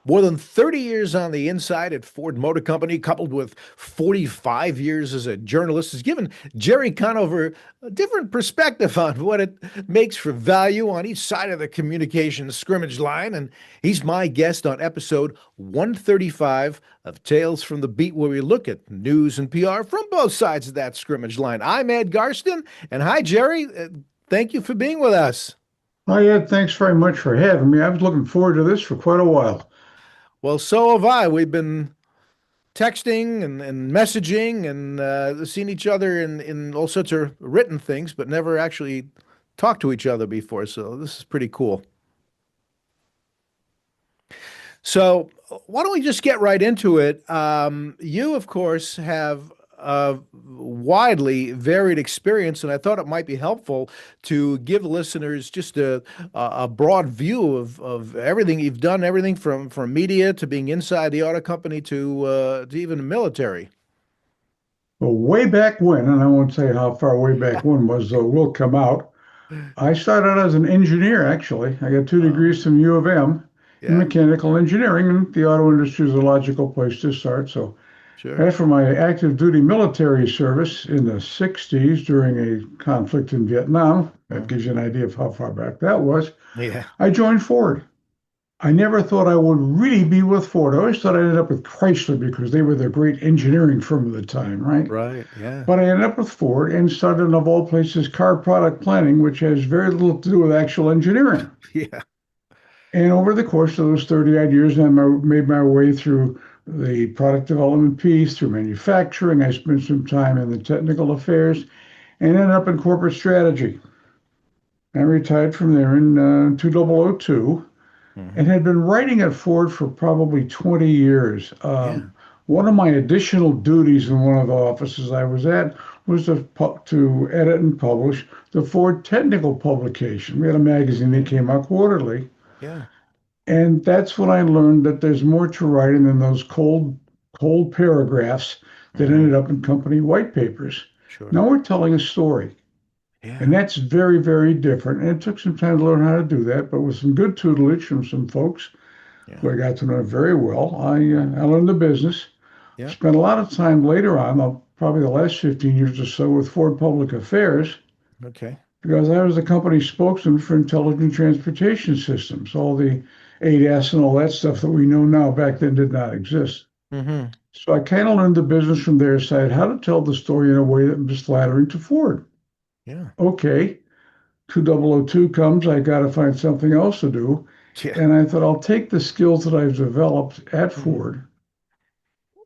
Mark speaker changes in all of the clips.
Speaker 1: More than 30 years on the inside at Ford Motor Company, coupled with 45 years as a journalist, has given Gerry Conover a different perspective on what it makes for value on each side of the communication scrimmage line. And he's my guest on episode 135 of Tales from the Beat, where we look at news and PR from both sides of that scrimmage line. I'm Ed Garsten, and hi, Gerry. Thank you for being with us.
Speaker 2: Hi, Ed. Thanks very much for having me. I was looking forward to this for quite a while.
Speaker 1: Well, so have I. We've been texting and messaging and seen each other in all sorts of written things, but never actually talked to each other before. So this is pretty cool. So why don't we just get right into it? You, of course, have a widely varied experience, and I thought it might be helpful to give listeners just a broad view of everything you've done, everything from media to being inside the auto company to even the military.
Speaker 2: Well, way back when, and I won't say how far way back when was, though, will come out. I started out as an engineer, actually. I got two
Speaker 1: Oh,
Speaker 2: degrees from U of M in
Speaker 1: yeah,
Speaker 2: mechanical engineering, and the auto industry is a logical place to start. So
Speaker 1: sure.
Speaker 2: after my active duty military service in the 60s during a conflict in Vietnam, that
Speaker 1: Mhm.
Speaker 2: gives you an idea of how far back that was,
Speaker 1: Yeah,
Speaker 2: I joined Ford. I never thought I would really be with Ford. I always thought I'd end up with Chrysler because they were the great engineering firm of the time, right?
Speaker 1: right. Yeah,
Speaker 2: But I ended up with Ford and started, of all places, car product planning, which has very little to do with actual engineering.
Speaker 1: yeah.
Speaker 2: And over the course of those 30 odd years, made my way through the product development piece, through manufacturing. I spent some time in the technical affairs and ended up in corporate strategy. I retired from there in 2002 and
Speaker 1: Hmm.
Speaker 2: had been writing at Ford for probably 20 years.
Speaker 1: Yeah.
Speaker 2: One of my additional duties in one of the offices I was at was to edit and publish the Ford Technical publication. We had a magazine that
Speaker 1: Yeah.
Speaker 2: came out quarterly.
Speaker 1: Yeah.
Speaker 2: And that's when I learned that there's more to writing than those cold paragraphs that
Speaker 1: Hmm.
Speaker 2: ended up in company white papers.
Speaker 1: Sure.
Speaker 2: Now we're telling a story. And
Speaker 1: Yeah.
Speaker 2: that's very, very different. And it took some time to learn how to do that, but with some good tutelage from some folks
Speaker 1: Yeah.
Speaker 2: who I got to know very well, I learned the business.
Speaker 1: Yeah.
Speaker 2: Spent a lot of time later on, probably the last 15 years or so, with Ford Public Affairs
Speaker 1: Okay.
Speaker 2: because I was the company spokesman for intelligent transportation systems. All the ADAS and all that stuff that we know now back then did not exist.
Speaker 1: Hmm.
Speaker 2: So I kind of learned the business from their side, how to tell the story in a way that was flattering to Ford.
Speaker 1: Yeah.
Speaker 2: Okay, 2002 comes, I got to find something else to do.
Speaker 1: Yeah.
Speaker 2: And I thought I'll take the skills that I've developed at
Speaker 1: Hmm.
Speaker 2: Ford,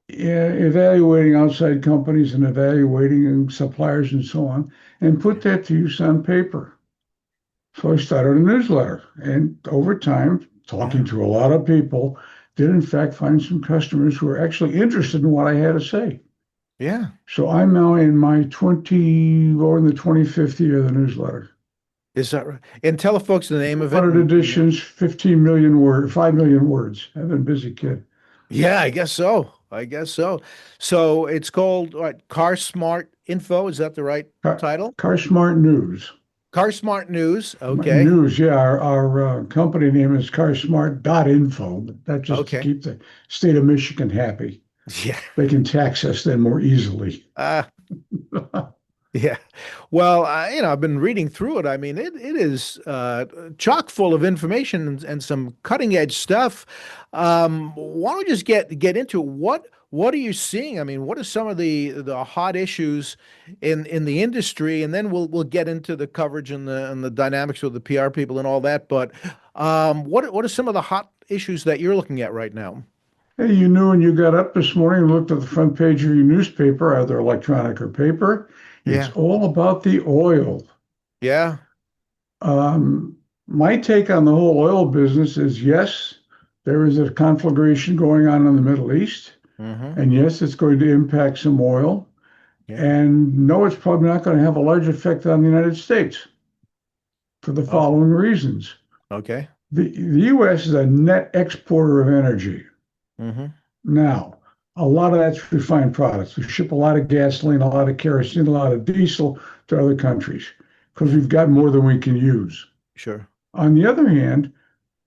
Speaker 2: evaluating outside companies and evaluating suppliers and so on, and put
Speaker 1: Yeah.
Speaker 2: that to use on paper. So I started a newsletter, and over time, talking
Speaker 1: Yeah.
Speaker 2: to a lot of people, did in fact find some customers who were actually interested in what I had to say.
Speaker 1: Yeah.
Speaker 2: So I'm now in my 20, or in the 25th year of the newsletter.
Speaker 1: Is that right? And tell the folks the name of it
Speaker 2: 200
Speaker 1: and
Speaker 2: editions, 15 million words, 5 million words. I've been a busy kid.
Speaker 1: yeah, I guess so. I guess so. So it's called what? Car Smart Info. Is that the right
Speaker 2: Car,
Speaker 1: title?
Speaker 2: Car Smart News.
Speaker 1: Car Smart News. Okay.
Speaker 2: News, yeah. Our company name is carsmart.info. That's just to
Speaker 1: Okay.
Speaker 2: keep the state of Michigan happy.
Speaker 1: Yeah.
Speaker 2: They can tax us then more easily.
Speaker 1: Uh, yeah. Well, I've been reading through it. I mean, it is chock full of information and some cutting edge stuff. Why don't we just get into what are you seeing? I mean, what are some of the hot issues in the industry, and then we'll get into the coverage and the dynamics with the PR people and all that. But what are some of the hot issues that you're looking at right now?
Speaker 2: Hey, you knew when you got up this morning and looked at the front page of your newspaper, either electronic or paper, it's
Speaker 1: Yeah.
Speaker 2: all about the oil.
Speaker 1: Yeah.
Speaker 2: My take on the whole oil business is yes, there is a conflagration going on in the Middle East,
Speaker 1: Hmm.
Speaker 2: and yes, it's going to impact some oil,
Speaker 1: Yeah.
Speaker 2: and no, it's probably not going to have a large effect on the United States for the
Speaker 1: Oh,
Speaker 2: following reasons.
Speaker 1: okay.
Speaker 2: The U.S. is a net exporter of energy.
Speaker 1: Hmm.
Speaker 2: Now, a lot of that's refined products. We ship a lot of gasoline, a lot of kerosene, a lot of diesel to other countries because
Speaker 1: Yeah.
Speaker 2: we've got more than we can use.
Speaker 1: Sure.
Speaker 2: On the other hand,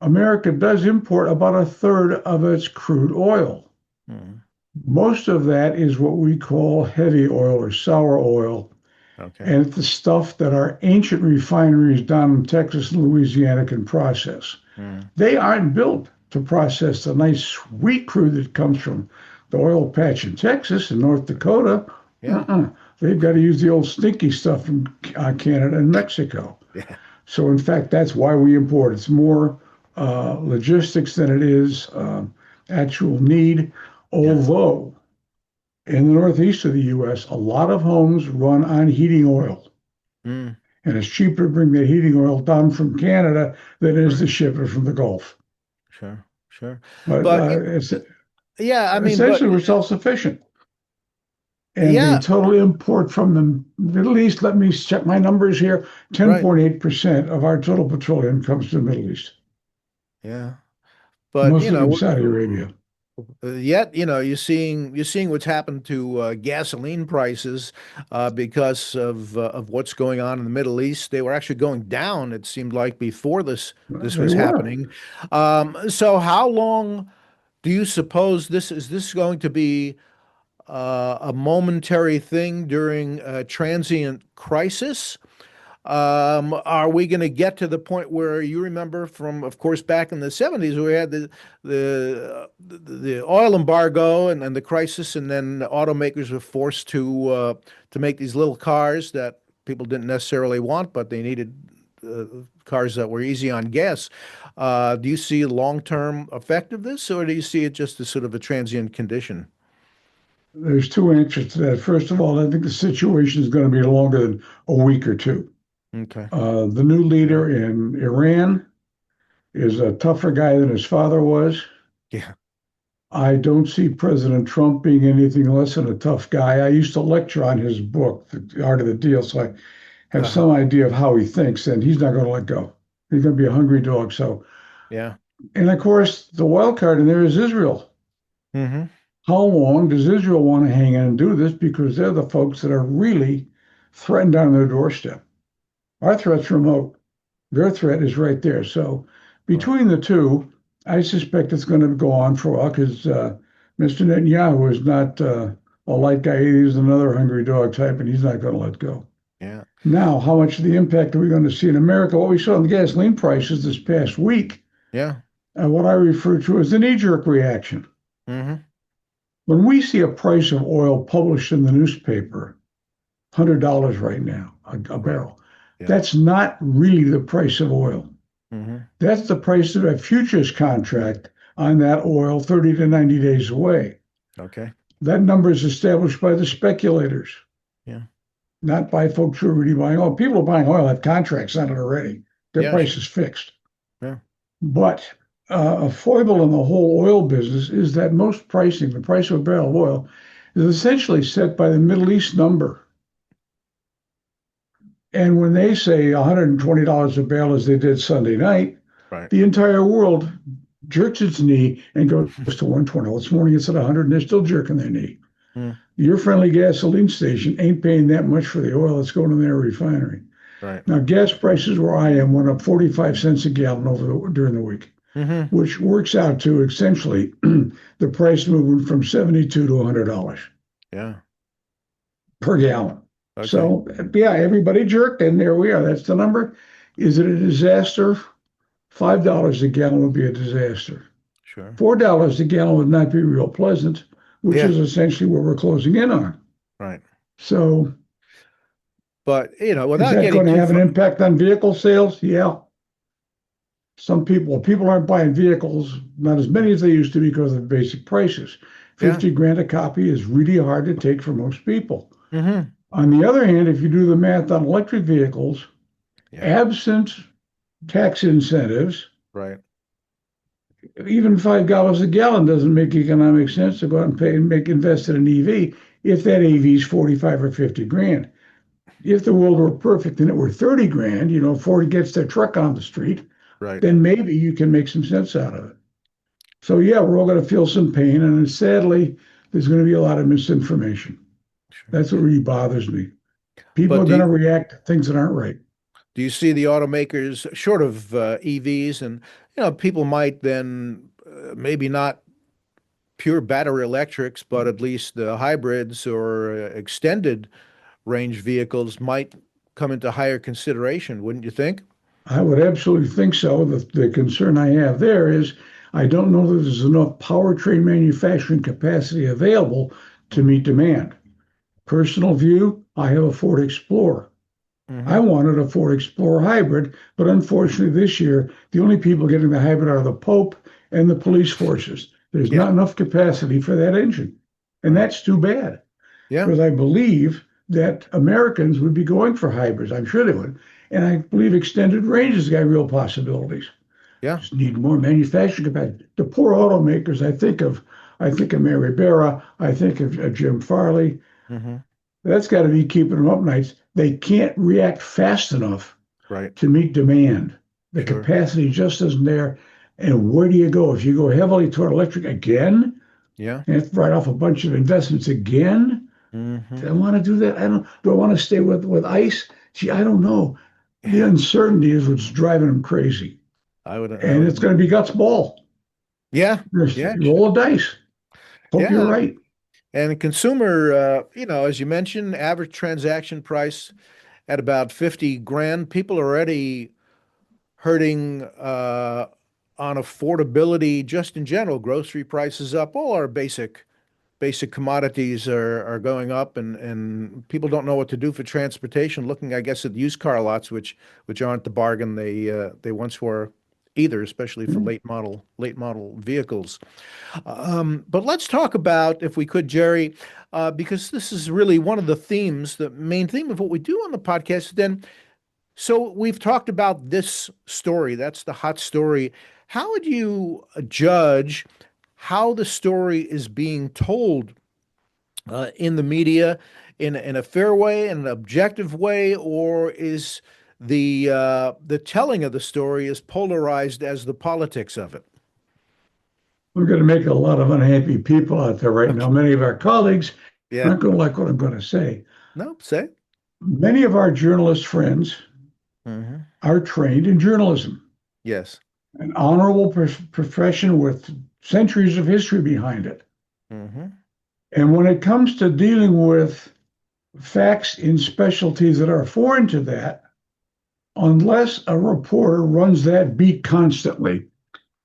Speaker 2: America does import about a third of its crude oil.
Speaker 1: Mm,
Speaker 2: Most of that is what we call heavy oil or sour oil.
Speaker 1: okay.
Speaker 2: And it's the stuff that our ancient refineries down in Texas and Louisiana can process.
Speaker 1: Mm,
Speaker 2: They aren't built to process the nice sweet crude that comes from the oil patch in Texas and North Dakota.
Speaker 1: yeah.
Speaker 2: Uh-uh. They've got to use the old stinky stuff from Canada and Mexico.
Speaker 1: Yeah.
Speaker 2: So, in fact, that's why we import. It's more logistics than it is actual need.
Speaker 1: Yeah.
Speaker 2: Although in the northeast of the U.S., a lot of homes run on heating oil.
Speaker 1: Mm,
Speaker 2: And it's cheaper to bring the heating oil down from Canada than it is
Speaker 1: right.
Speaker 2: to ship it from the Gulf.
Speaker 1: Sure. Sure.
Speaker 2: But
Speaker 1: But
Speaker 2: it's
Speaker 1: yeah, I mean, but
Speaker 2: essentially we're self-sufficient. And the
Speaker 1: yeah,
Speaker 2: total import from the Middle East, let me check my numbers here,
Speaker 1: right.
Speaker 2: 10.8% of our total petroleum comes to the Middle East,
Speaker 1: Yeah. But
Speaker 2: mostly from Saudi Arabia.
Speaker 1: yet, you're seeing what's happened to gasoline prices because of what's going on in the Middle East. They were actually going down, it seemed like, before this
Speaker 2: They
Speaker 1: was
Speaker 2: were.
Speaker 1: happening. So how long do you suppose this going to be a momentary thing during a transient crisis? Are we going to get to the point where you remember from, of course, back in the 70s, we had the oil embargo and the crisis, and then automakers were forced to make these little cars that people didn't necessarily want, but they needed cars that were easy on gas. Do you see a long-term effect of this, or do you see it just as sort of a transient condition?
Speaker 2: There's two answers to that. First of all, I think the situation is going to be longer than a week or two.
Speaker 1: Okay.
Speaker 2: The new
Speaker 1: Yeah.
Speaker 2: leader in Iran is a tougher guy than his father was.
Speaker 1: Yeah.
Speaker 2: I don't see President Trump being anything less than a tough guy. I used to lecture on his book, The Art of the Deal, so I have
Speaker 1: Uh-huh.
Speaker 2: some idea of how he thinks, and he's not going to let go. He's going to be a hungry dog. So,
Speaker 1: Yeah.
Speaker 2: and of course, the wild card in there is Israel.
Speaker 1: Hmm.
Speaker 2: How long does Israel want to hang in and do this? Because they're the folks that are really threatened on their doorstep. Our threat's remote. Their threat is right there. So
Speaker 1: Right.
Speaker 2: between the two, I suspect it's going to go on for a while because Mr. Netanyahu is not a light guy. He's another hungry dog type, and he's not going to let go.
Speaker 1: Yeah.
Speaker 2: Now, how much of the impact are we going to see in America? What we saw in the gasoline prices this past week,
Speaker 1: Yeah.
Speaker 2: what I refer to as the knee-jerk reaction.
Speaker 1: Hmm.
Speaker 2: When we see a price of oil published in the newspaper, $100 right now, a
Speaker 1: Right.
Speaker 2: barrel,
Speaker 1: Yeah.
Speaker 2: that's not really the price of oil.
Speaker 1: Hmm.
Speaker 2: That's the price of a futures contract on that oil 30 to 90 days away.
Speaker 1: Okay.
Speaker 2: That number is established by the speculators,
Speaker 1: Yeah.
Speaker 2: not by folks who are really buying oil. People who are buying oil have contracts on it already. Their
Speaker 1: Yeah,
Speaker 2: price
Speaker 1: sure.
Speaker 2: is fixed.
Speaker 1: Yeah.
Speaker 2: But a foible in the whole oil business is that most pricing, the price of a barrel of oil, is essentially set by the Middle East number. And when they say $120 a barrel, as they did Sunday night,
Speaker 1: Right.
Speaker 2: the entire world jerks its knee and goes to 120. Well, this morning it's at 100 and they're still jerking their knee.
Speaker 1: Mm,
Speaker 2: Your friendly gasoline station ain't paying that much for the oil that's going in their refinery.
Speaker 1: right.
Speaker 2: Now, gas prices where I am went up 45 cents a gallon during the week,
Speaker 1: Hmm.
Speaker 2: which works out to essentially the price movement from 72 to $100
Speaker 1: Yeah.
Speaker 2: per gallon.
Speaker 1: Okay.
Speaker 2: So, yeah, everybody jerked, and there we are. That's the number. Is it a disaster? $5 a gallon would be a disaster.
Speaker 1: Sure.
Speaker 2: $4 a gallon would not be real pleasant, which
Speaker 1: Yeah.
Speaker 2: is essentially what we're closing in on.
Speaker 1: Right.
Speaker 2: So,
Speaker 1: But
Speaker 2: is
Speaker 1: without
Speaker 2: that
Speaker 1: getting
Speaker 2: going to
Speaker 1: too
Speaker 2: have an
Speaker 1: far.
Speaker 2: impact on vehicle sales? Yeah. People aren't buying vehicles, not as many as they used to because of basic prices.
Speaker 1: Yeah.
Speaker 2: 50 grand a copy is really hard to take for most people.
Speaker 1: Hmm.
Speaker 2: On the other hand, if you do the math on electric vehicles,
Speaker 1: Yeah.
Speaker 2: absent tax incentives,
Speaker 1: Right.
Speaker 2: even $5 a gallon doesn't make economic sense to go out and pay and invest in an EV if that EV is 45 or 50 grand. If the world were perfect and it were 30 grand, Ford gets their truck on the street,
Speaker 1: Right.
Speaker 2: then maybe you can make some sense out of it. So yeah, we're all going to feel some pain, and sadly, there's going to be a lot of misinformation.
Speaker 1: Sure.
Speaker 2: That's what really bothers me. People
Speaker 1: But
Speaker 2: are going to react to things that aren't right.
Speaker 1: Do you see the automakers short of EVs and people might then maybe not pure battery electrics, but at least the hybrids or extended range vehicles might come into higher consideration, wouldn't you think?
Speaker 2: I would absolutely think so. The concern I have there is I don't know that there's enough powertrain manufacturing capacity available to
Speaker 1: Hmm.
Speaker 2: meet demand. Personal view, I have a Ford Explorer. I
Speaker 1: Hmm.
Speaker 2: wanted a Ford Explorer hybrid, but unfortunately this year, the only people getting the hybrid are the Pope and the police forces. There's
Speaker 1: Yeah,
Speaker 2: not enough capacity for that engine. And
Speaker 1: right.
Speaker 2: that's too bad
Speaker 1: Yeah,
Speaker 2: because I believe that Americans would be going for hybrids. I'm sure they would. And I believe extended range has got real possibilities.
Speaker 1: yeah.
Speaker 2: Just need more manufacturing capacity. The poor automakers, I think of Mary Barra, I think of Jim Farley.
Speaker 1: Hmm.
Speaker 2: That's got to be keeping them up nights. They can't react fast enough
Speaker 1: Right.
Speaker 2: to meet demand. The
Speaker 1: Sure.
Speaker 2: capacity just isn't there. And where do you go? If you go heavily toward electric again,
Speaker 1: Yeah.
Speaker 2: and have to write off a bunch of investments again, do
Speaker 1: Hmm.
Speaker 2: I want to do that? I don't. Do I want to stay with ICE? Gee, I don't know. The
Speaker 1: Yeah.
Speaker 2: uncertainty is what's driving them crazy,
Speaker 1: I
Speaker 2: and
Speaker 1: would
Speaker 2: it's going to be guts ball.
Speaker 1: Yeah.
Speaker 2: Just
Speaker 1: Yeah.
Speaker 2: roll a dice. Hope you're
Speaker 1: Yeah.
Speaker 2: right.
Speaker 1: And consumer, as you mentioned, average transaction price at about 50 grand. People are already hurting on affordability just in general. Grocery prices up. All our basic commodities are going up, and people don't know what to do for transportation. Looking, I guess, at used car lots, which aren't the bargain they once were either, especially for late model vehicles. But let's talk about, if we could, Gerry, because this is really one of the themes, the main theme of what we do on the podcast. Then, so we've talked about this story. That's the hot story. How would you judge how the story is being told in the media in a fair way, in an objective way, or is the telling of the story as polarized as the politics of it?
Speaker 2: We're going to make a lot of unhappy people out there right now.
Speaker 1: Okay.
Speaker 2: Many of our colleagues
Speaker 1: Yeah.
Speaker 2: aren't going to like what I'm going to say.
Speaker 1: No, say.
Speaker 2: Many of our journalist friends
Speaker 1: Hmm.
Speaker 2: are trained in journalism,
Speaker 1: Yes.
Speaker 2: an honorable profession with centuries of history behind it.
Speaker 1: Hmm.
Speaker 2: And when it comes to dealing with facts in specialties that are foreign to that, unless a reporter runs that beat constantly,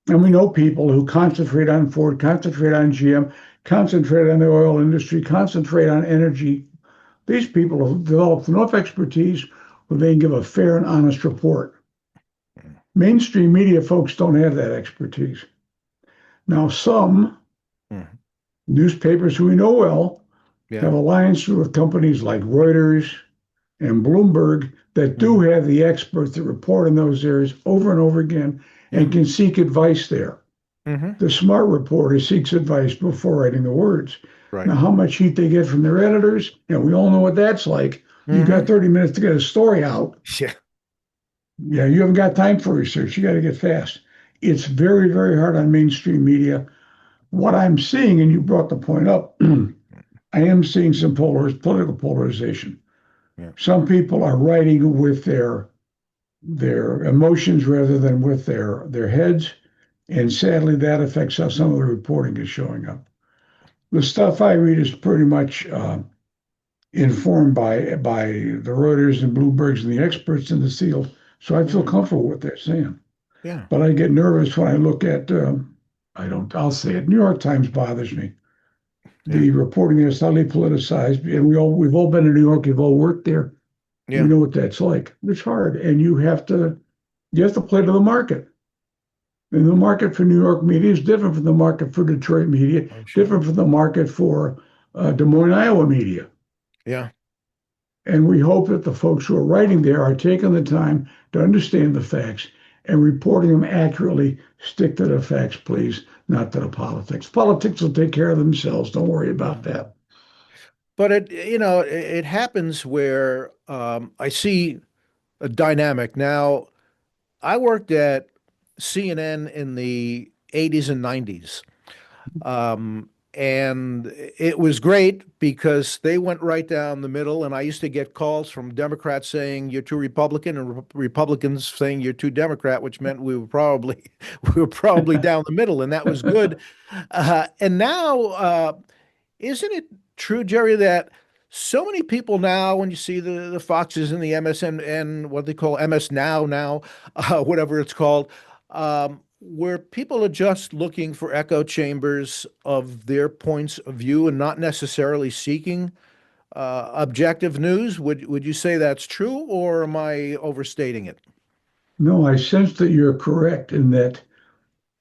Speaker 2: and we know people who concentrate on Ford, concentrate on GM, concentrate on the oil industry, concentrate on energy. These people have developed enough expertise where they can give a fair and honest report. Mainstream media folks don't have that expertise. Now, some
Speaker 1: Hmm.
Speaker 2: newspapers who we know well
Speaker 1: Yeah.
Speaker 2: have alliances with companies like Reuters and Bloomberg that do
Speaker 1: Hmm.
Speaker 2: have the experts that report in those areas over and over again
Speaker 1: Yeah.
Speaker 2: and can seek advice there.
Speaker 1: Hmm.
Speaker 2: The smart reporter seeks advice before writing the words.
Speaker 1: Right.
Speaker 2: Now, how much heat they get from their editors, and we all know what that's like. You got
Speaker 1: Hmm.
Speaker 2: 30 minutes to get a story out.
Speaker 1: Yeah.
Speaker 2: Yeah, you haven't got time for research. You got to get fast. It's very, very hard on mainstream media. What I'm seeing, and you brought the point up, I am seeing some political polarization.
Speaker 1: Yeah.
Speaker 2: Some people are writing with their emotions rather than with their heads, and sadly, that affects how some of the reporting is showing up. The stuff I read is pretty much informed by the Reuters and Bloombergs and the experts in the field, so I feel
Speaker 1: Hmm.
Speaker 2: comfortable with what they're saying.
Speaker 1: Yeah.
Speaker 2: But I get nervous when I look at I don't I'll say it. New York Times bothers me.
Speaker 1: Yeah.
Speaker 2: The reporting is highly politicized, and we've all been in New York. We've all worked there. We
Speaker 1: Yeah.
Speaker 2: know what that's like. It's hard, and you have to play to the market. And the market for New York media is different from the market for Detroit media,
Speaker 1: Oh, sure.
Speaker 2: different from the market for Des Moines, Iowa media.
Speaker 1: Yeah.
Speaker 2: And we hope that the folks who are writing there are taking the time to understand the facts and reporting them accurately. Stick to the facts, please, not to the politics. Politics will take care of themselves. Don't worry
Speaker 1: Yeah.
Speaker 2: about that.
Speaker 1: But it happens where I see a dynamic. Now, I worked at CNN in the 80s and 90s. And it was great because they went right down the middle. And I used to get calls from Democrats saying you're too Republican, and Republicans saying you're too Democrat, which meant we were probably we were probably down the middle, and that was good. And now, isn't it true, Gerry, that so many people now, when you see the Foxes and the MSN and what they call MS now, whatever it's called, where people are just looking for echo chambers of their points of view and not necessarily seeking objective news. Would you say that's true, or am I overstating it?
Speaker 2: No, I sense that you're correct in that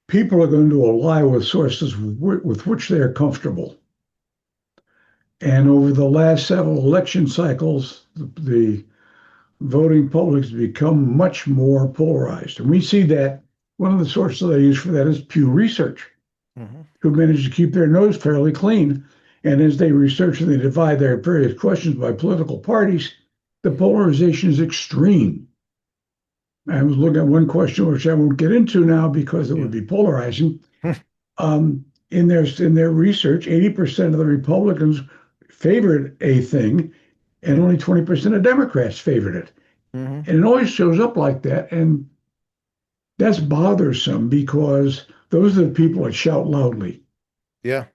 Speaker 2: people are going to ally with sources with which they are comfortable. And over the last several election cycles, the voting public has become much more polarized. And we see that one of the sources I use for that is Pew Research,
Speaker 1: Hmm.
Speaker 2: who managed to keep their nose fairly clean. And as they research and they divide their various questions by political parties, the polarization is extreme. I was looking at one question, which I won't get into now because it would
Speaker 1: Yeah.
Speaker 2: be polarizing. In their research, 80% of the Republicans favored a thing, and
Speaker 1: Yeah.
Speaker 2: only 20% of Democrats favored it.
Speaker 1: Hmm.
Speaker 2: And it always shows up like that. And that's bothersome because those are the people that shout loudly.
Speaker 1: Yeah.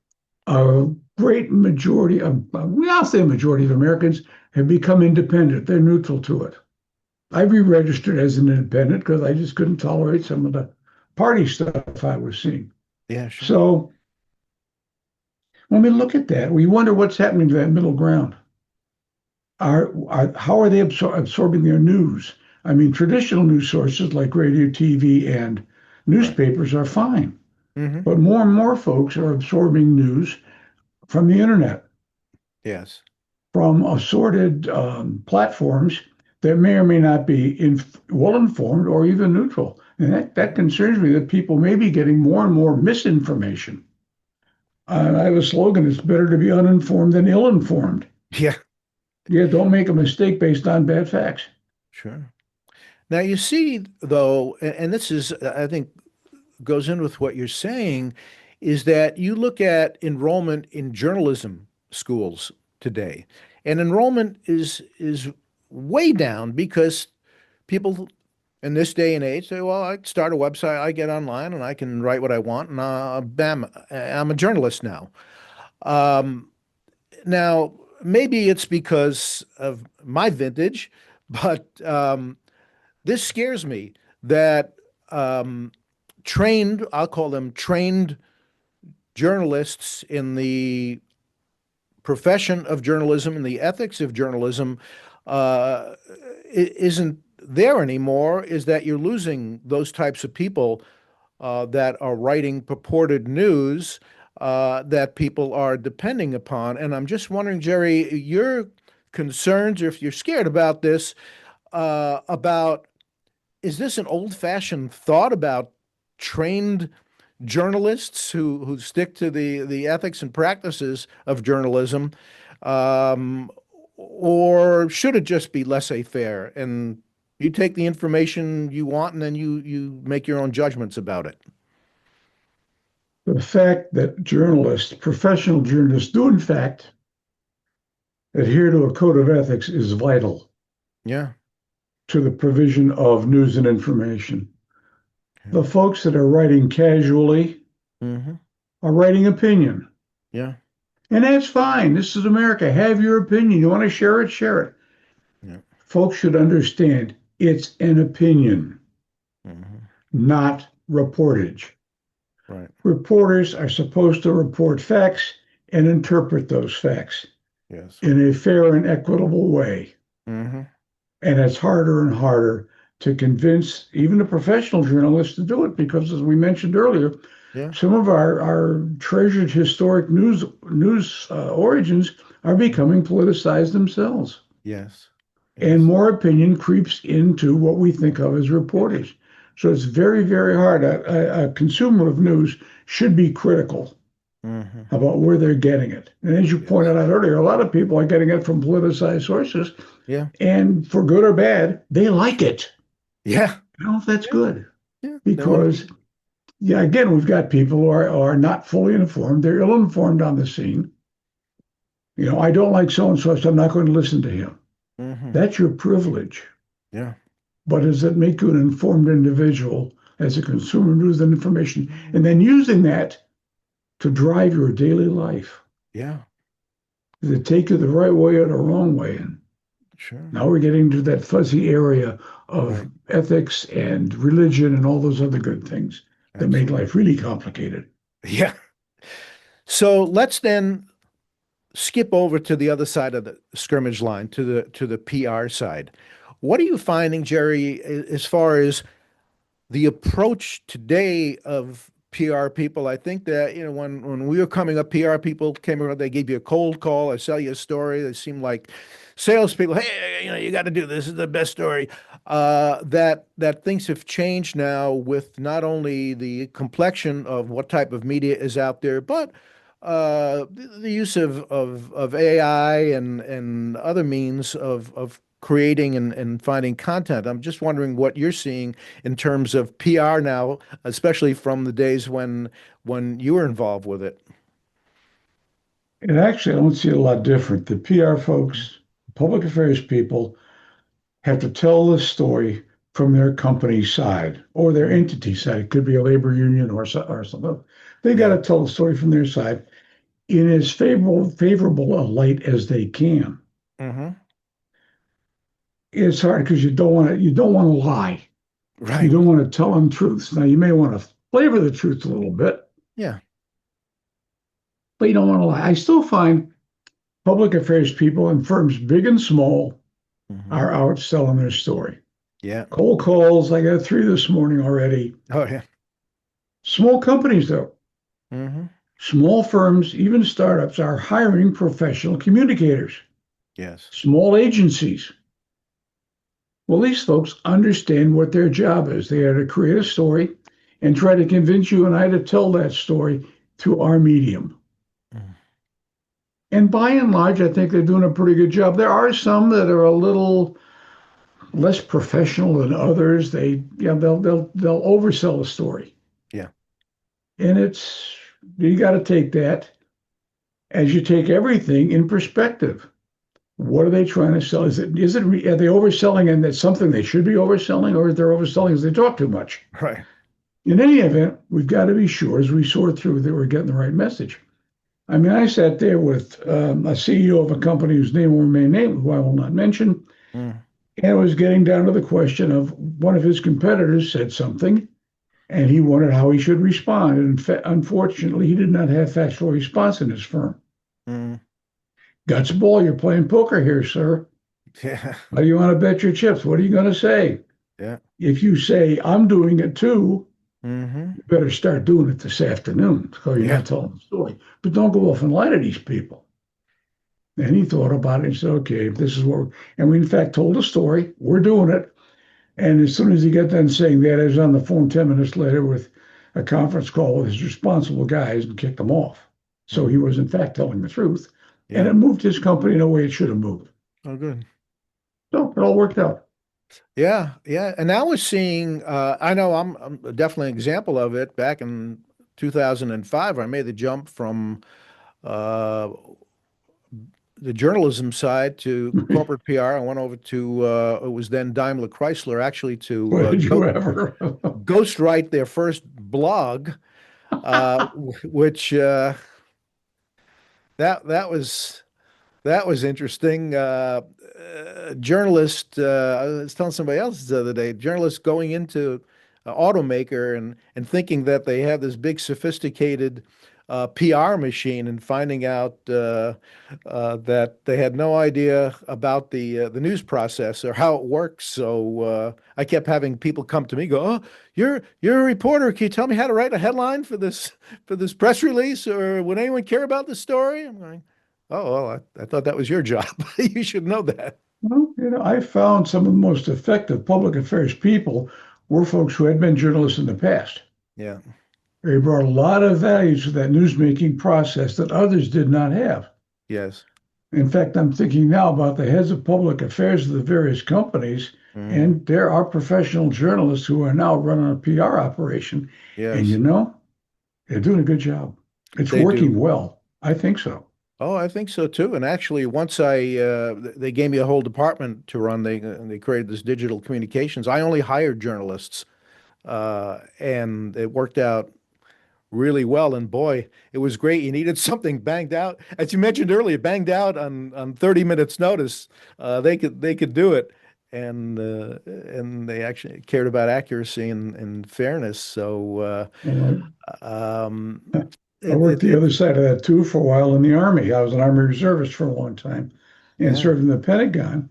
Speaker 2: A great majority of, I'll say a majority of Americans have become independent. They're neutral to it. I re-registered as an independent because I just couldn't tolerate some of the party stuff I was seeing.
Speaker 1: Yeah. Sure.
Speaker 2: So when we look at that, we wonder what's happening to that middle ground. How are they absorbing their news? I mean, traditional news sources like radio, TV, and
Speaker 1: Right.
Speaker 2: newspapers are fine,
Speaker 1: Hmm.
Speaker 2: but more and more folks are absorbing news from the internet,
Speaker 1: Yes.
Speaker 2: from assorted platforms that may or may not be well informed or even neutral. And that concerns me that people may be getting more and more misinformation. I have a slogan: it's better to be uninformed than ill-informed.
Speaker 1: Yeah.
Speaker 2: Yeah, don't make a mistake based on bad facts.
Speaker 1: Sure. Now you see, though, and this is, I think, goes in with what you're saying, is that you look at enrollment in journalism schools today, and enrollment is way down because people in this day and age say, "Well, I start a website, I get online, and I can write what I want, and bam, I'm a journalist now." Um, Now, maybe it's because of my vintage, but this scares me that um, I'll call them trained journalists in the profession of journalism and the ethics of journalism uh, isn't there anymore, is that you're losing those types of people that are writing purported news that people are depending upon. And I'm just wondering, Gerry, your concerns, or if you're scared about this, about is this an old-fashioned thought about trained journalists who stick to the ethics and practices of journalism, or should it just be laissez-faire and you take the information you want and then you make your own judgments about it?
Speaker 2: The fact that journalists, professional journalists, do in fact adhere to a code of ethics is vital
Speaker 1: Yeah.
Speaker 2: to the provision of news and information.
Speaker 1: Yeah.
Speaker 2: The folks that are writing casually
Speaker 1: Hmm.
Speaker 2: are writing opinion.
Speaker 1: Yeah.
Speaker 2: And that's fine. This is America. Have your opinion. You want to share it, share it.
Speaker 1: Yeah.
Speaker 2: Folks should understand it's an opinion,
Speaker 1: Hmm.
Speaker 2: not reportage.
Speaker 1: Right.
Speaker 2: Reporters are supposed to report facts and interpret those facts
Speaker 1: Yes.
Speaker 2: in a fair and equitable way.
Speaker 1: Hmm.
Speaker 2: And it's harder and harder to convince even the professional journalists to do it because, as we mentioned earlier,
Speaker 1: Yeah.
Speaker 2: some of our treasured historic news origins are becoming politicized themselves.
Speaker 1: Yes.
Speaker 2: And
Speaker 1: Yes.
Speaker 2: more opinion creeps into what we think of as reporters. So it's very, very hard. A consumer of news should be critical
Speaker 1: Hmm.
Speaker 2: about where they're getting it. And as you
Speaker 1: Yes.
Speaker 2: pointed out earlier, a lot of people are getting it from politicized sources,
Speaker 1: Yeah.
Speaker 2: and for good or bad, they like it.
Speaker 1: Yeah.
Speaker 2: I don't know if that's
Speaker 1: Yeah.
Speaker 2: good
Speaker 1: Yeah. They want to
Speaker 2: because
Speaker 1: be.
Speaker 2: Yeah, again, we've got people who are not fully informed. They're ill-informed on the scene. I don't like so and so, so I'm not going to listen to him.
Speaker 1: Hmm.
Speaker 2: That's your privilege.
Speaker 1: Yeah.
Speaker 2: But does it make you an informed individual as a consumer of news and information? And then using that to drive your daily life.
Speaker 1: Yeah.
Speaker 2: Does it take you the right way or the wrong way? And
Speaker 1: Sure.
Speaker 2: now we're getting to that fuzzy area of
Speaker 1: Right.
Speaker 2: ethics and religion and all those other good things that make
Speaker 1: Absolutely.
Speaker 2: life really complicated.
Speaker 1: Yeah. So let's then skip over to the other side of the scrimmage line, to the PR side. What are you finding, Gerry, as far as the approach today of PR people? I think that, when we were coming up, PR people came around, they gave you a cold call, I sell you a story. They seemed like salespeople. Hey, you got to do this. This is the best story. That things have changed now with not only the complexion of what type of media is out there, but the use of AI and other means of creating and finding content. I'm just wondering what you're seeing in terms of PR now, especially from the days when you were involved with it.
Speaker 2: And actually, I don't see it a lot different. The PR folks, public affairs people, have to tell the story from their company side or their
Speaker 1: Mm.
Speaker 2: entity side. It could be a labor union or something. They got
Speaker 1: Yeah.
Speaker 2: to tell the story from their side in as favorable a light as they can.
Speaker 1: Hmm.
Speaker 2: It's hard because you don't want to lie. You
Speaker 1: Right.
Speaker 2: don't want to tell untruths. Now you may want to flavor the truth a little bit,
Speaker 1: Yeah.
Speaker 2: but you don't want to lie. I still find public affairs people in firms big and small
Speaker 1: Hmm.
Speaker 2: are out selling their story.
Speaker 1: Yeah.
Speaker 2: Cold calls, I got three this morning already.
Speaker 1: Oh, yeah.
Speaker 2: Small companies, though,
Speaker 1: Hmm.
Speaker 2: small firms, even startups, are hiring professional communicators.
Speaker 1: Yes.
Speaker 2: Small agencies. Well, these folks understand what their job is. They are to create a story and try to convince you and I to tell that story through our medium.
Speaker 1: Mm.
Speaker 2: And by and large, I think they're doing a pretty good job. There are some that are a little less professional than others. They'll oversell a story,
Speaker 1: Yeah.
Speaker 2: and you got to take that as you take everything in perspective. What are they trying to sell? Are they overselling and that's something they should be overselling, or they're overselling as they talk too much?
Speaker 1: Right.
Speaker 2: In any event, we've got to be sure as we sort through that we're getting the right message. I mean, I sat there with a CEO of a company whose name will remain named, who I will not mention,
Speaker 1: Mm.
Speaker 2: and it was getting down to the question of one of his competitors said something, and he wondered how he should respond. And unfortunately, he did not have factual response in his firm.
Speaker 1: Mm.
Speaker 2: Guts ball, you're playing poker here, sir.
Speaker 1: Yeah.
Speaker 2: How do you want to bet your chips? What are you going to say?
Speaker 1: Yeah.
Speaker 2: If you say, I'm doing it too,
Speaker 1: Hmm.
Speaker 2: you better start doing it this afternoon because you're
Speaker 1: Yeah.
Speaker 2: not telling the story. But don't go off and lie to these people. And he thought about it and said, okay, this is what and we in fact told a story. We're doing it. And as soon as he got done saying that, I was on the phone 10 minutes later with a conference call with his responsible guys and kicked them off. So he
Speaker 1: Mm.
Speaker 2: was, in fact, telling the truth. And
Speaker 1: Yeah.
Speaker 2: it moved his company in a way it should have moved.
Speaker 1: Oh, good.
Speaker 2: So it all worked out.
Speaker 1: Yeah, yeah. And now we're seeing, I know I'm definitely an example of it. Back in 2005, I made the jump from uh, the journalism side to corporate PR. I went over to, it was then Daimler Chrysler, actually to
Speaker 2: What did you ever?
Speaker 1: ghostwrite their first blog, which that was. That was interesting. Journalist, I was telling somebody else the other day, journalists going into an automaker and thinking that they have this big sophisticated PR machine and finding out that they had no idea about the news process or how it works. So I kept having people come to me go, "Oh, you're a reporter. Can you tell me how to write a headline for this press release, or would anyone care about this story?" I'm going, "Oh, well, I thought that was your job. You should know that."
Speaker 2: Well, I found some of the most effective public affairs people were folks who had been journalists in the past.
Speaker 1: Yeah.
Speaker 2: They brought a lot of value to that newsmaking process that others did not have.
Speaker 1: Yes.
Speaker 2: In fact, I'm thinking now about the heads of public affairs of the various companies.
Speaker 1: Hmm.
Speaker 2: And there are professional journalists who are now running a PR operation. And
Speaker 1: Yes,
Speaker 2: they're doing a good job. It's
Speaker 1: they do.
Speaker 2: working well. I think so.
Speaker 1: Oh, I think so too. And actually, once they gave me a whole department to run. They created this digital communications. I only hired journalists, and it worked out really well. And boy, it was great. You needed something banged out, as you mentioned earlier, banged out on 30 minutes notice. They could do it, and they actually cared about accuracy and fairness. So
Speaker 2: Well,
Speaker 1: um,
Speaker 2: I worked the other
Speaker 1: it's
Speaker 2: side of that too for a while in the Army. I was an Army reservist for a long time and
Speaker 1: yeah,
Speaker 2: served in the Pentagon.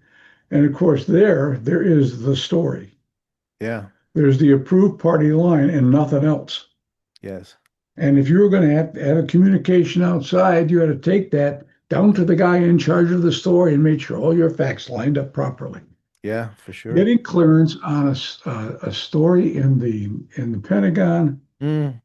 Speaker 2: And of course, there is the story.
Speaker 1: yeah,
Speaker 2: There's the approved party line and nothing else.
Speaker 1: yes,
Speaker 2: And if you were going to have a communication outside, you had to take that down to the guy in charge of the story and make sure all your facts lined up properly.
Speaker 1: yeah, for sure.
Speaker 2: Getting clearance on a story in the Pentagon
Speaker 1: Mm,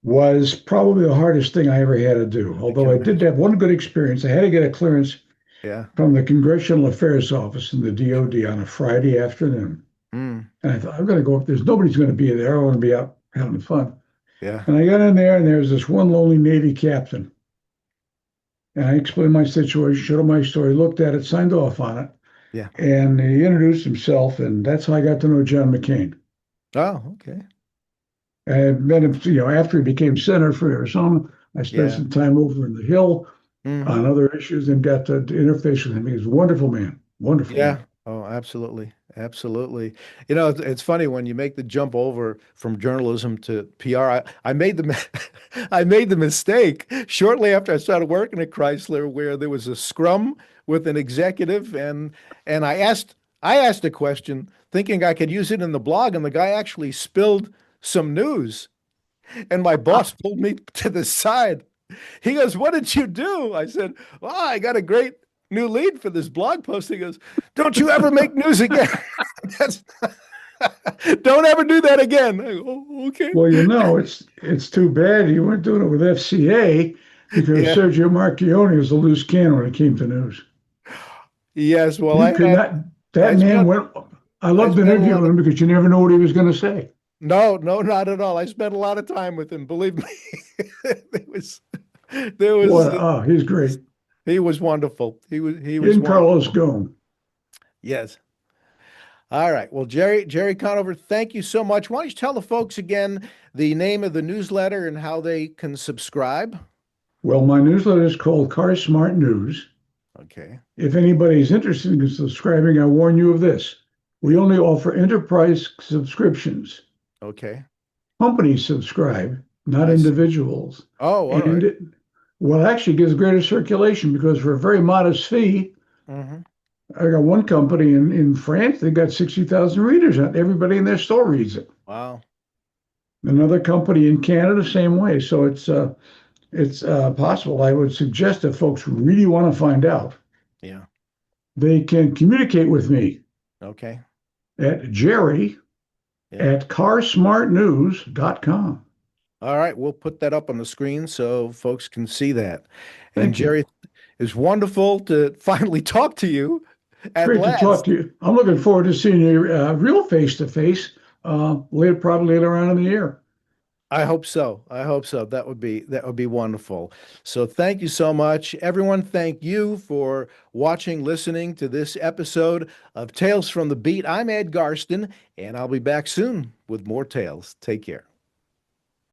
Speaker 2: was probably the hardest thing I ever had to do.
Speaker 1: I
Speaker 2: Although
Speaker 1: can
Speaker 2: I did
Speaker 1: imagine.
Speaker 2: have one good experience. I had to get a clearance
Speaker 1: Yeah.
Speaker 2: from the Congressional Affairs Office in the DOD on a Friday afternoon.
Speaker 1: Mm,
Speaker 2: And I thought, I'm going to go up. There's nobody's going to be there. I want to be out having fun.
Speaker 1: yeah.
Speaker 2: And I got in there, and there was this one lonely Navy captain. And I explained my situation, showed him my story, looked at it, signed off on it.
Speaker 1: Yeah.
Speaker 2: And he introduced himself, and that's how I got to know John McCain.
Speaker 1: Oh, okay.
Speaker 2: I met him, after he became senator for Arizona. I spent
Speaker 1: Yeah.
Speaker 2: some time over in the Hill
Speaker 1: Hmm.
Speaker 2: on other issues and got to interface with him. He was a wonderful man, wonderful
Speaker 1: Yeah.
Speaker 2: man.
Speaker 1: Oh, absolutely. Absolutely. It's funny when you make the jump over from journalism to PR. I made I made the mistake shortly after I started working at Chrysler where there was a scrum with an executive and I asked a question thinking I could use it in the blog and the guy actually spilled some news and my boss pulled me to the side. He goes, "What did you do?" I said, "Well, I got a great new lead for this blog post." He goes, "Don't you ever make news again." That's Don't ever do that again. I go, "Oh, okay."
Speaker 2: Well, it's too bad you weren't doing it with FCA because
Speaker 1: Yeah.
Speaker 2: Sergio Marchione was a loose cannon when it came to news.
Speaker 1: Yes. Well,
Speaker 2: You could not,
Speaker 1: I
Speaker 2: that man
Speaker 1: spent
Speaker 2: went, I
Speaker 1: I
Speaker 2: loved
Speaker 1: spent a lot
Speaker 2: interviewing
Speaker 1: of
Speaker 2: him because you never know what he was going to say.
Speaker 1: no, no, not at all. I spent a lot of time with him. Believe me, there was there was
Speaker 2: He's great.
Speaker 1: he was wonderful. He was
Speaker 2: In Carlos
Speaker 1: wonderful.
Speaker 2: Ghosn.
Speaker 1: Yes. All right. Well, Gerry Conover, thank you so much. Why don't you tell the folks again the name of the newsletter and how they can subscribe?
Speaker 2: Well, my newsletter is called Car Smart News.
Speaker 1: Okay.
Speaker 2: If anybody's interested in subscribing, I warn you of this. We
Speaker 1: Yeah.
Speaker 2: only offer enterprise subscriptions.
Speaker 1: Okay.
Speaker 2: Companies subscribe, not
Speaker 1: I see.
Speaker 2: individuals.
Speaker 1: Oh, all
Speaker 2: And
Speaker 1: right.
Speaker 2: it actually gives greater circulation because for a very modest fee,
Speaker 1: Mm-hmm.
Speaker 2: I got one company in France, they got 60,000 readers. Everybody in their store reads it.
Speaker 1: Wow.
Speaker 2: Another company in Canada, same way. So it's possible. I would suggest if folks really want to find out,
Speaker 1: Yeah.
Speaker 2: they can communicate with me
Speaker 1: Okay.
Speaker 2: at Gerry
Speaker 1: Yeah.
Speaker 2: at carsmartnews.com.
Speaker 1: All right. We'll put that up on the screen so folks can see that. And
Speaker 2: Thank you.
Speaker 1: Gerry, it's wonderful to finally talk to you at
Speaker 2: Great to talk
Speaker 1: last.
Speaker 2: to you. I'm looking forward to seeing you real face to face probably later on in the year.
Speaker 1: I hope so. I hope so. That would be wonderful. So thank you so much. Everyone, thank you for watching, listening to this episode of Tales from the Beat. I'm Ed Garsten, and I'll be back soon with more tales. Take care.